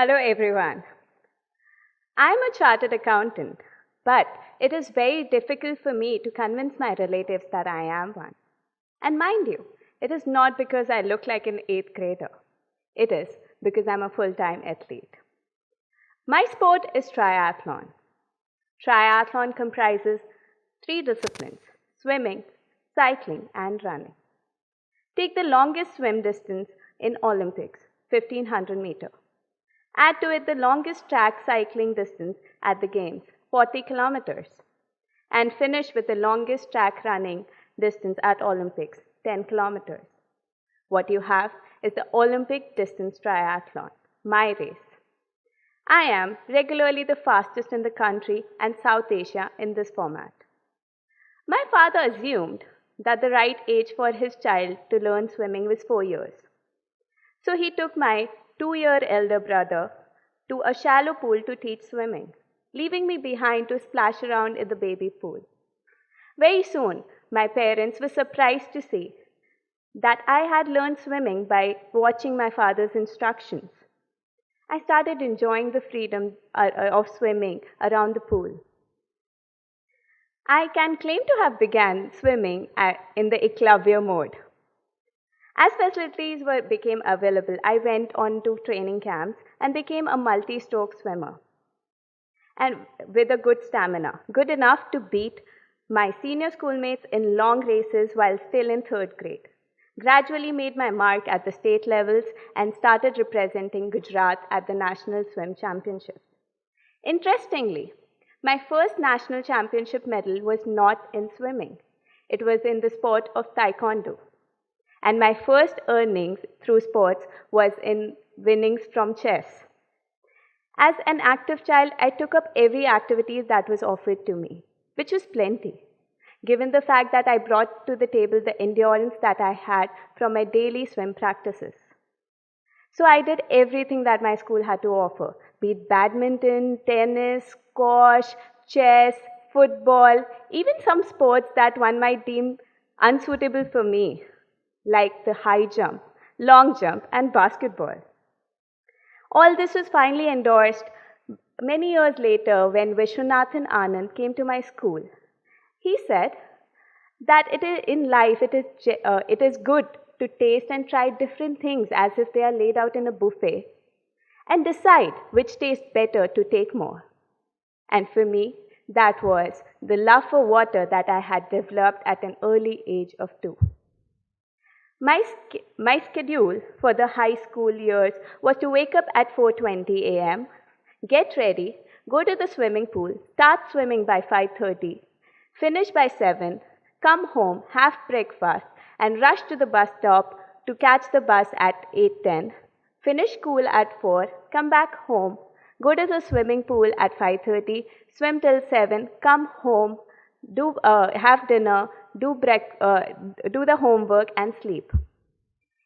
Hello, everyone. I'm a chartered accountant, but it is very difficult for me to convince my relatives that I am one. And mind you, it is not because I look like an eighth grader. It is because I'm a full time athlete. My sport is triathlon. Triathlon comprises three disciplines: swimming, cycling, and running. Take the longest swim distance in Olympics, 1500 meter. Add to it the longest track cycling distance at the Games, 40 kilometers. And finish with the longest track running distance at Olympics, 10 kilometers. What you have is the Olympic distance triathlon, my race. I am regularly the fastest in the country and South Asia in this format. My father assumed that the right age for his child to learn swimming was 4 years. So he took my 2-year elder brother to a shallow pool to teach swimming, leaving me behind to splash around in the baby pool. Very soon, my parents were surprised to see that I had learned swimming by watching my father's instructions. I started enjoying the freedom of swimming around the pool. I can claim to have begun swimming in the eklavya mode. As facilities became available, I went on to training camps and became a multi-stroke swimmer. And with a good stamina, good enough to beat my senior schoolmates in long races while still in third grade. Gradually made my mark at the state levels and started representing Gujarat at the National Swim Championships. Interestingly, my first national championship medal was not in swimming. It was in the sport of taekwondo. And my first earnings through sports was in winnings from chess. As an active child, I took up every activity that was offered to me, which was plenty, given the fact that I brought to the table the endurance that I had from my daily swim practices. So I did everything that my school had to offer, be it badminton, tennis, squash, chess, football, even some sports that one might deem unsuitable for me, like the high jump, long jump, and basketball. All this was finally endorsed many years later when Vishwanathan Anand came to my school. He said that in life it is good to taste and try different things as if they are laid out in a buffet and decide which tastes better to take more. And for me, that was the love for water that I had developed at an early age of 2. My schedule for the high school years was to wake up at 4:20 a.m., get ready, go to the swimming pool, start swimming by 5:30, finish by 7, come home, have breakfast, and rush to the bus stop to catch the bus at 8:10, finish school at 4, come back home, go to the swimming pool at 5:30, swim till 7, come home, have dinner, do the homework, and sleep.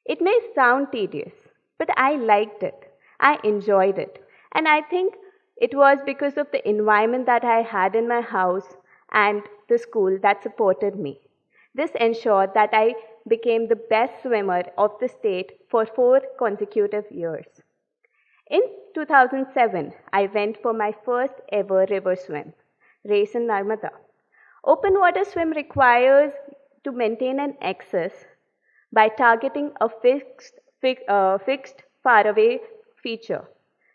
It may sound tedious, but I liked it. I enjoyed it. And I think it was because of the environment that I had in my house and the school that supported me. This ensured that I became the best swimmer of the state for 4 consecutive years. In 2007, I went for my first ever river swim, race in Narmada. Open water swim requires to maintain an excess by targeting a fixed faraway feature.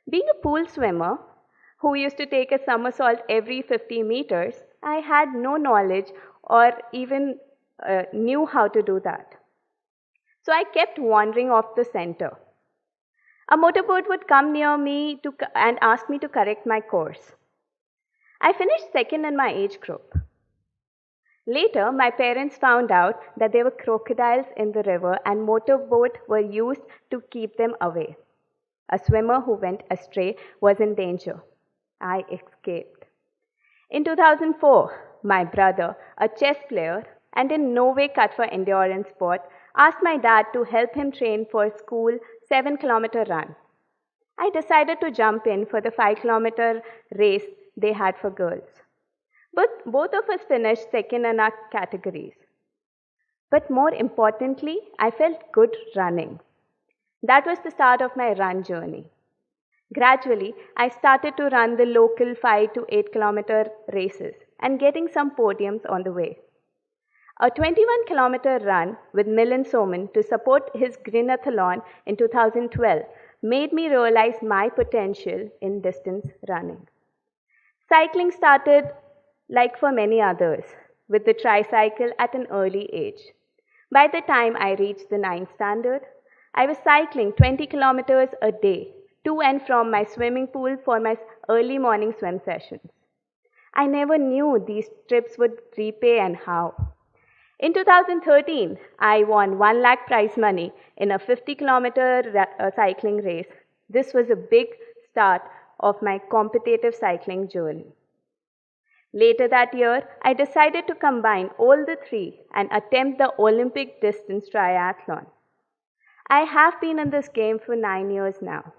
Being a pool swimmer who used to take a somersault every 50 meters, I had no knowledge or even knew how to do that. So I kept wandering off the center. A motorboat would come near me and ask me to correct my course. I finished second in my age group. Later, my parents found out that there were crocodiles in the river and motorboats were used to keep them away. A swimmer who went astray was in danger. I escaped. In 2004, my brother, a chess player and in no way cut for endurance sport, asked my dad to help him train for a school 7-kilometer run. I decided to jump in for the 5-kilometer race they had for girls. But both of us finished second in our categories. But more importantly, I felt good running. That was the start of my run journey. Gradually, I started to run the local 5 to 8 kilometer races and getting some podiums on the way. A 21-kilometer run with Milan Soman to support his Grinathlon in 2012 made me realize my potential in distance running. Cycling started like for many others, with the tricycle at an early age. By the time I reached the 9th standard, I was cycling 20 kilometers a day to and from my swimming pool for my early morning swim sessions. I never knew these trips would repay and how. In 2013, I won 1 lakh prize money in a 50-kilometer cycling race. This was a big start of my competitive cycling journey. Later that year, I decided to combine all the three and attempt the Olympic distance triathlon. I have been in this game for 9 years now.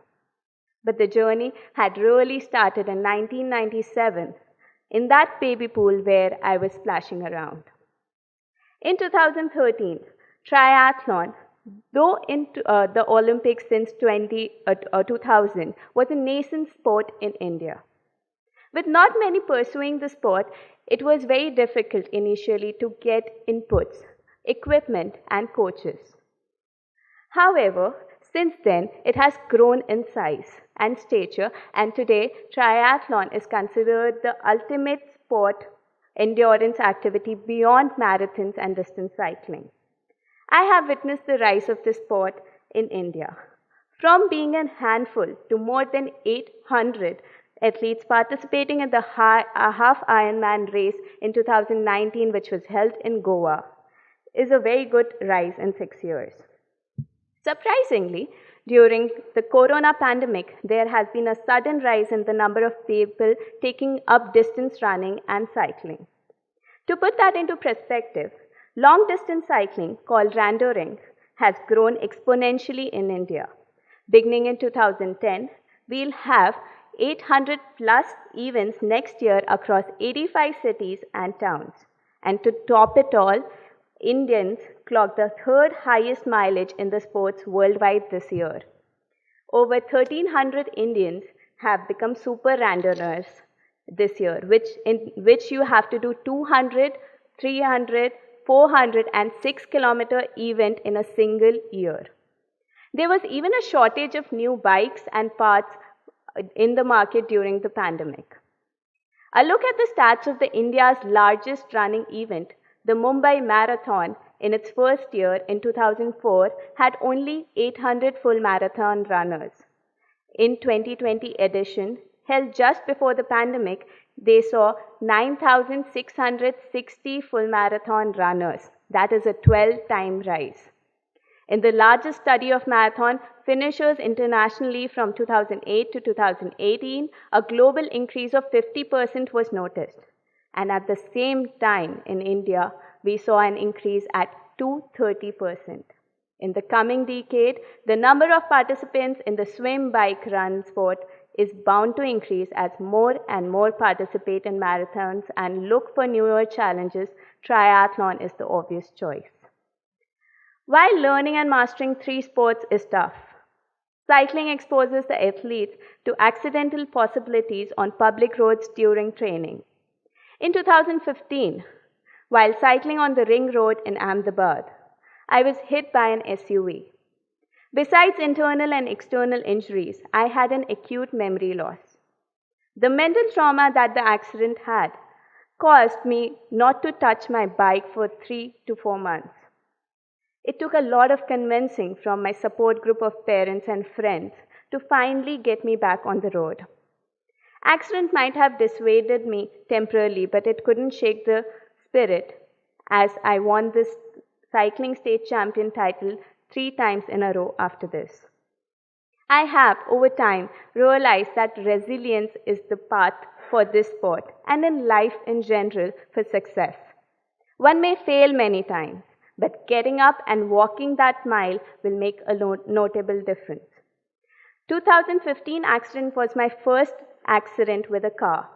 But the journey had really started in 1997 in that baby pool where I was splashing around. In 2013, triathlon, though in the Olympics since 2000, was a nascent sport in India. With not many pursuing the sport, it was very difficult initially to get inputs, equipment, and coaches. However, since then, it has grown in size and stature, and today, triathlon is considered the ultimate sport endurance activity beyond marathons and distance cycling. I have witnessed the rise of this sport in India. From being a handful to more than 800 athletes participating in the half Ironman race in 2019, which was held in Goa, is a very good rise in 6 years. Surprisingly, during the corona pandemic, there has been a sudden rise in the number of people taking up distance running and cycling. To put that into perspective, long-distance cycling, called randoring, has grown exponentially in India. Beginning in 2010, we'll have 800 plus events next year across 85 cities and towns. And to top it all, Indians clocked the third highest mileage in the sports worldwide this year. Over 1,300 Indians have become super randomers this year, in which you have to do 200, 300, 400 and 6-kilometer event in a single year. There was even a shortage of new bikes and parts in the market during the pandemic. A look at the stats of India's largest running event, the Mumbai Marathon, in its first year in 2004, had only 800 full marathon runners. In 2020 edition, held just before the pandemic, they saw 9,660 full marathon runners. That is a 12-time rise. In the largest study of marathon finishers internationally from 2008 to 2018, a global increase of 50% was noticed. And at the same time in India, we saw an increase at 230%. In the coming decade, the number of participants in the swim, bike, run sport is bound to increase as more and more participate in marathons and look for newer challenges. Triathlon is the obvious choice. While learning and mastering 3 sports is tough, cycling exposes the athletes to accidental possibilities on public roads during training. In 2015, while cycling on the ring road in Ahmedabad, I was hit by an SUV. Besides internal and external injuries, I had an acute memory loss. The mental trauma that the accident had caused me not to touch my bike for 3 to 4 months. It took a lot of convincing from my support group of parents and friends to finally get me back on the road. Accident might have dissuaded me temporarily, but it couldn't shake the spirit as I won this cycling state champion title 3 times in a row after this. I have, over time, realized that resilience is the path for this sport and in life in general for success. One may fail many times, but getting up and walking that mile will make a notable difference. 2015 accident was my first accident with a car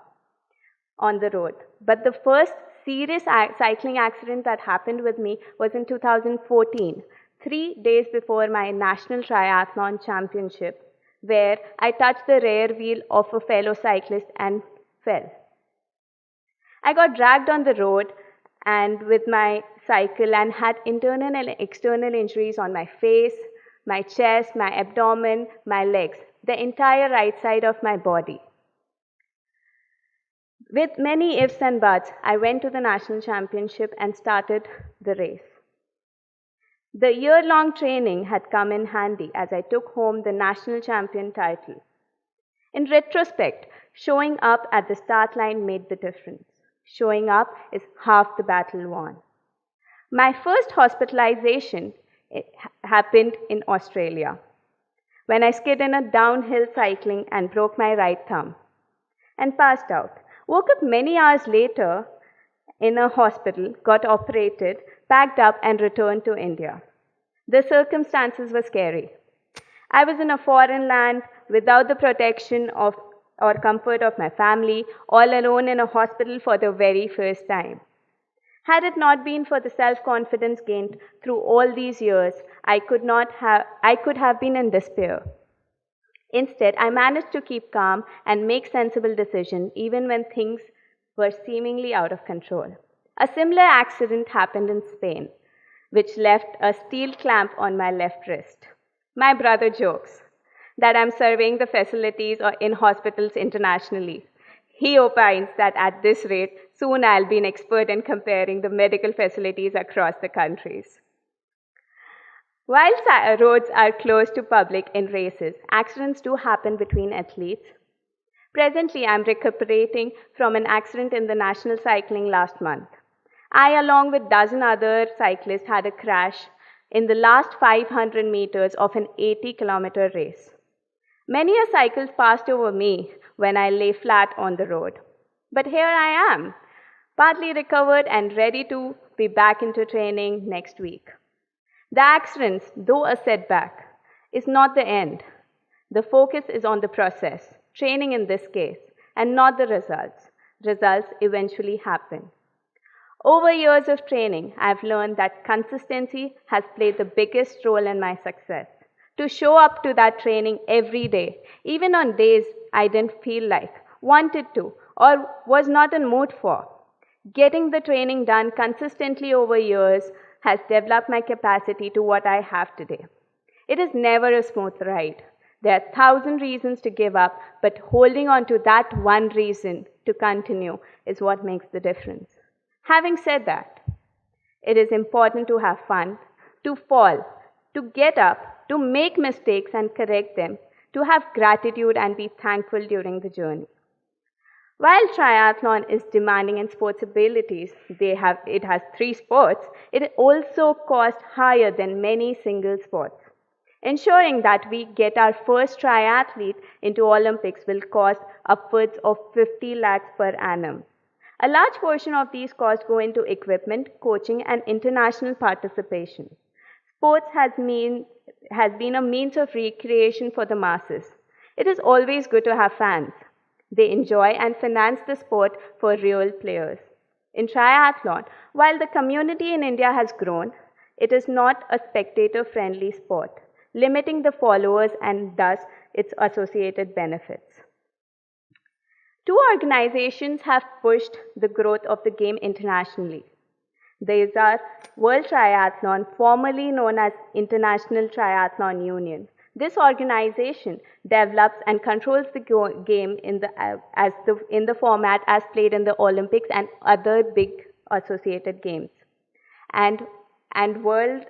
on the road, but the first serious cycling accident that happened with me was in 2014, 3 days before my national triathlon championship, where I touched the rear wheel of a fellow cyclist and fell. I got dragged on the road and with my cycle and had internal and external injuries on my face, my chest, my abdomen, my legs, the entire right side of my body. With many ifs and buts, I went to the national championship and started the race. The year-long training had come in handy as I took home the national champion title. In retrospect, showing up at the start line made the difference. Showing up is half the battle won. My first hospitalization happened in Australia when I skid in a downhill cycling and broke my right thumb and passed out. Woke up many hours later in a hospital, got operated, packed up and returned to India. The circumstances were scary. I was in a foreign land without the protection of or comfort of my family, all alone in a hospital for the very first time. Had it not been for the self-confidence gained through all these years, I could have been in despair. Instead, I managed to keep calm and make sensible decisions even when things were seemingly out of control. A similar accident happened in Spain, which left a steel clamp on my left wrist. My brother jokes that I'm surveying the facilities or in hospitals internationally. He opines that at this rate, soon I'll be an expert in comparing the medical facilities across the countries. While roads are closed to public in races, accidents do happen between athletes. Presently, I'm recuperating from an accident in the national cycling last month. I, along with a dozen other cyclists, had a crash in the last 500 meters of an 80-kilometer race. Many a cycle passed over me when I lay flat on the road. But here I am, partly recovered and ready to be back into training next week. The accident, though a setback, is not the end. The focus is on the process, training in this case, and not the results. Results eventually happen. Over years of training, I've learned that consistency has played the biggest role in my success. To show up to that training every day, even on days I didn't feel like, wanted to, or was not in mood for. Getting the training done consistently over years has developed my capacity to what I have today. It is never a smooth ride. There are 1,000 reasons to give up, but holding on to that one reason to continue is what makes the difference. Having said that, it is important to have fun, to fall, to get up, to make mistakes and correct them, to have gratitude and be thankful during the journey. While triathlon is demanding in sports abilities, it has 3 sports, it also costs higher than many single sports. Ensuring that we get our first triathlete into Olympics will cost upwards of 50 lakhs per annum. A large portion of these costs go into equipment, coaching, and international participation. Sports has been a means of recreation for the masses. It is always good to have fans. They enjoy and finance the sport for real players. In triathlon, while the community in India has grown, it is not a spectator-friendly sport, limiting the followers and thus its associated benefits. 2 organizations have pushed the growth of the game internationally. These are World Triathlon, formerly known as International Triathlon Union. This organization develops and controls the game in the format as played in the Olympics and other big associated games. And World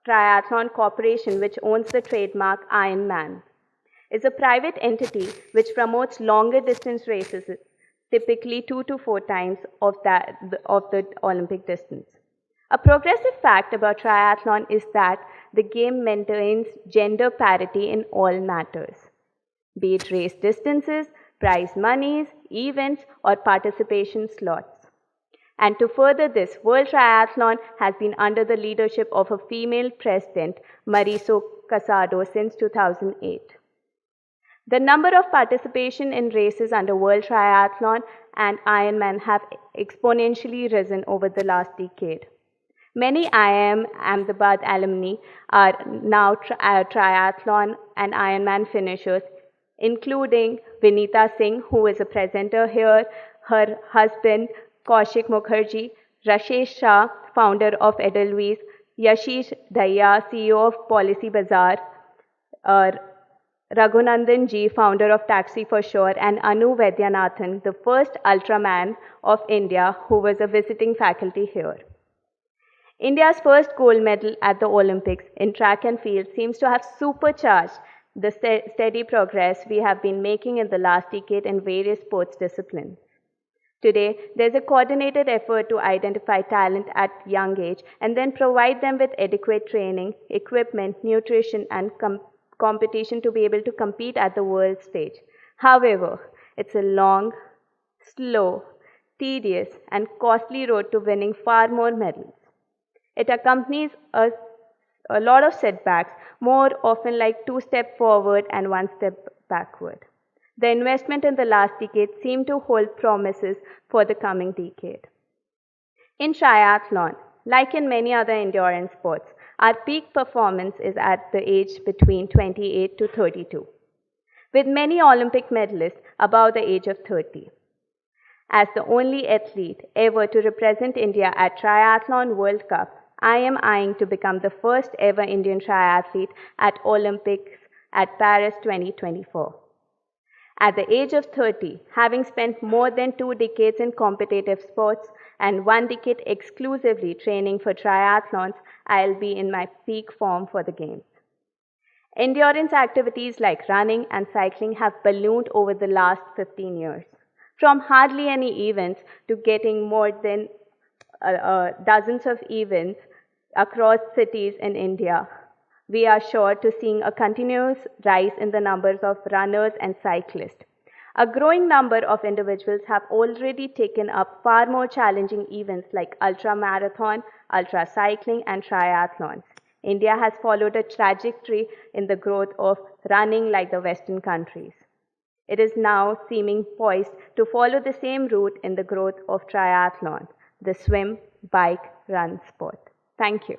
Triathlon Corporation, which owns the trademark Ironman, is a private entity which promotes longer distance races, typically 2 to 4 times of the Olympic distance. A progressive fact about triathlon is that the game maintains gender parity in all matters, be it race distances, prize monies, events, or participation slots. And to further this, World Triathlon has been under the leadership of a female president, Mauricio Casado, since 2008. The number of participation in races under World Triathlon and Ironman have exponentially risen over the last decade. Many IIM Ahmedabad alumni are now triathlon and Ironman finishers, including Vinita Singh, who is a presenter here, her husband Kaushik Mukherjee, Rashesh Shah, founder of Edelweiss, Yashish Daya, CEO of Policy Bazaar, uh, Raghunandan Ji, founder of Taxi for Sure, and Anu Vaidyanathan, the first Ultraman of India, who was a visiting faculty here. India's first gold medal at the Olympics in track and field seems to have supercharged the steady progress we have been making in the last decade in various sports disciplines. Today, there's a coordinated effort to identify talent at young age and then provide them with adequate training, equipment, nutrition, and competition to be able to compete at the world stage. However, it's a long, slow, tedious, and costly road to winning far more medals. It accompanies a lot of setbacks, more often like 2 steps forward and 1 step backward. The investment in the last decade seemed to hold promises for the coming decade. In triathlon, like in many other endurance sports, our peak performance is at the age between 28 to 32, with many Olympic medalists above the age of 30. As the only athlete ever to represent India at Triathlon World Cup, I am eyeing to become the first ever Indian triathlete at Olympics at Paris 2024. At the age of 30, having spent more than 2 decades in competitive sports and 1 decade exclusively training for triathlons, I'll be in my peak form for the Games. Endurance activities like running and cycling have ballooned over the last 15 years. From hardly any events to getting more than dozens of events across cities in India, we are sure to seeing a continuous rise in the numbers of runners and cyclists. A growing number of individuals have already taken up far more challenging events like ultra-marathon, ultra-cycling, and triathlons. India has followed a trajectory in the growth of running like the Western countries. It is now seeming poised to follow the same route in the growth of triathlon, the swim, bike, run sport. Thank you.